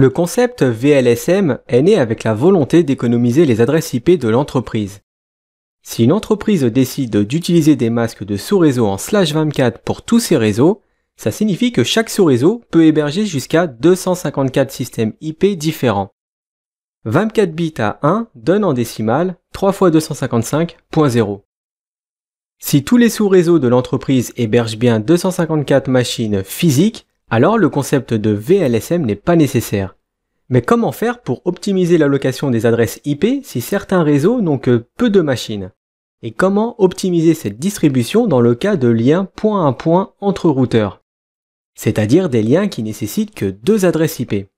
Le concept VLSM est né avec la volonté d'économiser les adresses IP de l'entreprise. Si une entreprise décide d'utiliser des masques de sous-réseau en /24 pour tous ses réseaux, ça signifie que chaque sous-réseau peut héberger jusqu'à 254 systèmes IP différents. 24 bits à 1 donne en décimale 3 × 255.0. Si tous les sous-réseaux de l'entreprise hébergent bien 254 machines physiques, alors le concept de VLSM n'est pas nécessaire. Mais comment faire pour optimiser l'allocation des adresses IP si certains réseaux n'ont que peu de machines? Et comment optimiser cette distribution dans le cas de liens point à point entre routeurs? C'est-à-dire des liens qui nécessitent que 2 adresses IP.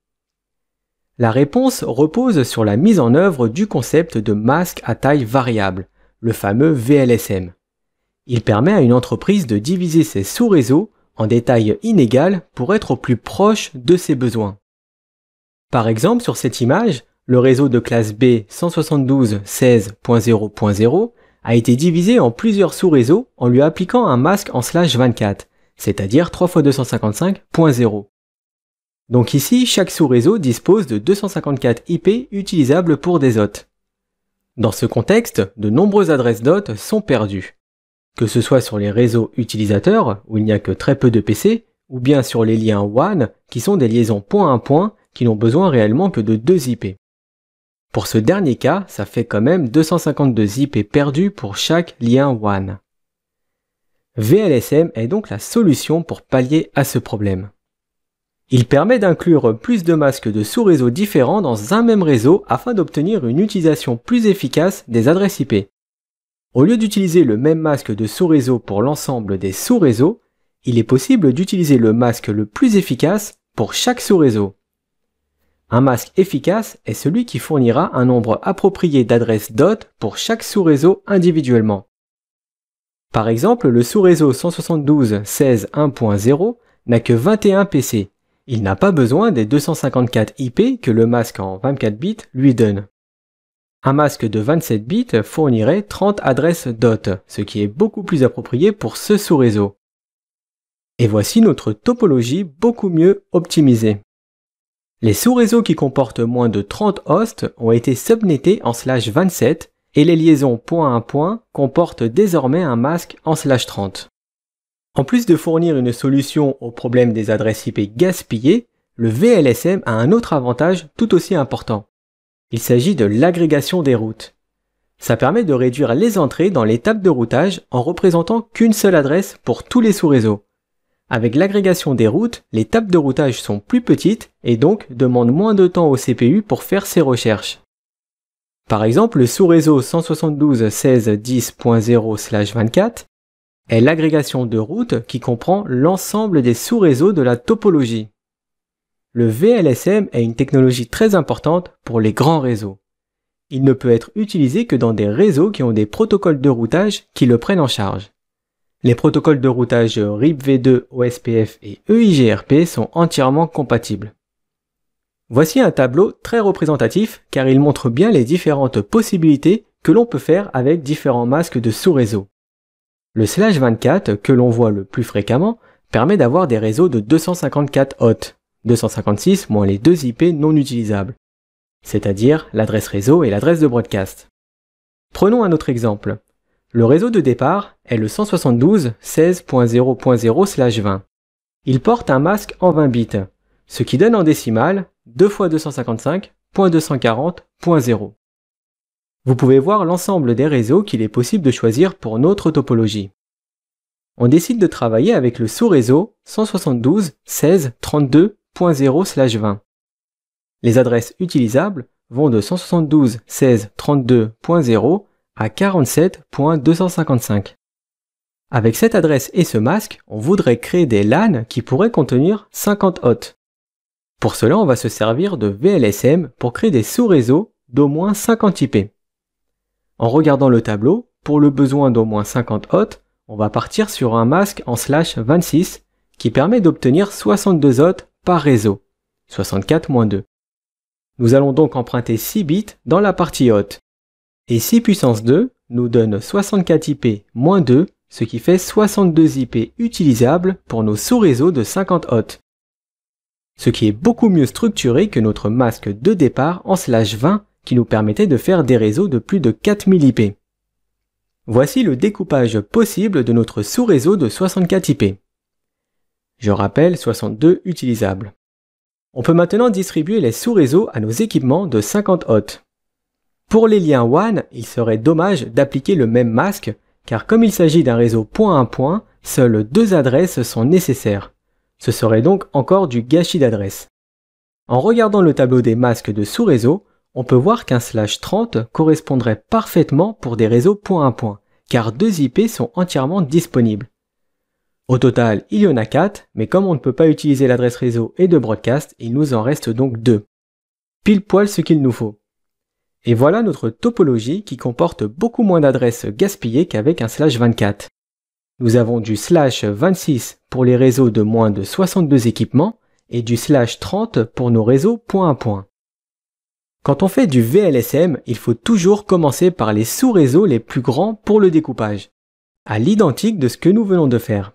La réponse repose sur la mise en œuvre du concept de masque à taille variable, le fameux VLSM. Il permet à une entreprise de diviser ses sous-réseaux en des tailles inégales pour être au plus proche de ses besoins. Par exemple, sur cette image, le réseau de classe B 172.16.0.0 a été divisé en plusieurs sous-réseaux en lui appliquant un masque en /24, c'est-à-dire 3 × 255.0. Donc ici, chaque sous-réseau dispose de 254 IP utilisables pour des hôtes. Dans ce contexte, de nombreuses adresses d'hôtes sont perdues. Que ce soit sur les réseaux utilisateurs, où il n'y a que très peu de PC, ou bien sur les liens WAN, qui sont des liaisons point à point, qui n'ont besoin réellement que de 2 IP. Pour ce dernier cas, ça fait quand même 252 IP perdus pour chaque lien WAN. VLSM est donc la solution pour pallier à ce problème. Il permet d'inclure plus de masques de sous-réseaux différents dans un même réseau afin d'obtenir une utilisation plus efficace des adresses IP. Au lieu d'utiliser le même masque de sous-réseau pour l'ensemble des sous-réseaux, il est possible d'utiliser le masque le plus efficace pour chaque sous-réseau. Un masque efficace est celui qui fournira un nombre approprié d'adresses d'hôtes pour chaque sous-réseau individuellement. Par exemple, le sous-réseau 172.16.1.0 n'a que 21 PC. Il n'a pas besoin des 254 IP que le masque en 24 bits lui donne. Un masque de 27 bits fournirait 30 adresses d'hôtes, ce qui est beaucoup plus approprié pour ce sous-réseau. Et voici notre topologie beaucoup mieux optimisée. Les sous-réseaux qui comportent moins de 30 hosts ont été subnettés en /27 et les liaisons point à point comportent désormais un masque en /30. En plus de fournir une solution au problème des adresses IP gaspillées, le VLSM a un autre avantage tout aussi important. Il s'agit de l'agrégation des routes. Ça permet de réduire les entrées dans les tables de routage en représentant qu'une seule adresse pour tous les sous-réseaux. Avec l'agrégation des routes, les tables de routage sont plus petites et donc demandent moins de temps au CPU pour faire ses recherches. Par exemple, le sous-réseau 172.16.10.0/24 est l'agrégation de routes qui comprend l'ensemble des sous-réseaux de la topologie. Le VLSM est une technologie très importante pour les grands réseaux. Il ne peut être utilisé que dans des réseaux qui ont des protocoles de routage qui le prennent en charge. Les protocoles de routage RIP-v2, OSPF et EIGRP sont entièrement compatibles. Voici un tableau très représentatif car il montre bien les différentes possibilités que l'on peut faire avec différents masques de sous-réseau. Le /24 que l'on voit le plus fréquemment permet d'avoir des réseaux de 254 hôtes, 256 moins les 2 IP non utilisables, c'est-à-dire l'adresse réseau et l'adresse de broadcast. Prenons un autre exemple. Le réseau de départ est le 172.16.0.0/20. Il porte un masque en 20 bits, ce qui donne en décimale 2 × 255.240.0. Vous pouvez voir l'ensemble des réseaux qu'il est possible de choisir pour notre topologie. On décide de travailler avec le sous-réseau 172.16.32.0/20. Les adresses utilisables vont de 172.16.32.0 à 47.255. Avec cette adresse et ce masque, on voudrait créer des LAN qui pourraient contenir 50 hôtes. Pour cela, on va se servir de VLSM pour créer des sous-réseaux d'au moins 50 IP. En regardant le tableau, pour le besoin d'au moins 50 hôtes, on va partir sur un masque en /26 qui permet d'obtenir 62 hôtes par réseau, 64-2. Nous allons donc emprunter 6 bits dans la partie hôte. Et 6 puissance 2 nous donne 64 IP moins 2, ce qui fait 62 IP utilisables pour nos sous-réseaux de 50 hôtes. ce qui est beaucoup mieux structuré que notre masque de départ en /20 qui nous permettait de faire des réseaux de plus de 4000 IP. Voici le découpage possible de notre sous-réseau de 64 IP. Je rappelle 62 utilisables. On peut maintenant distribuer les sous-réseaux à nos équipements de 50 hôtes. Pour les liens WAN, il serait dommage d'appliquer le même masque, car comme il s'agit d'un réseau point à point, seules 2 adresses sont nécessaires. Ce serait donc encore du gâchis d'adresses. En regardant le tableau des masques de sous-réseau, on peut voir qu'un /30 correspondrait parfaitement pour des réseaux point à point, car 2 IP sont entièrement disponibles. Au total, il y en a 4, mais comme on ne peut pas utiliser l'adresse réseau et de broadcast, il nous en reste donc 2. Pile poil ce qu'il nous faut. Et voilà notre topologie qui comporte beaucoup moins d'adresses gaspillées qu'avec un /24. Nous avons du /26 pour les réseaux de moins de 62 équipements et du /30 pour nos réseaux point à point. Quand on fait du VLSM, il faut toujours commencer par les sous-réseaux les plus grands pour le découpage, à l'identique de ce que nous venons de faire.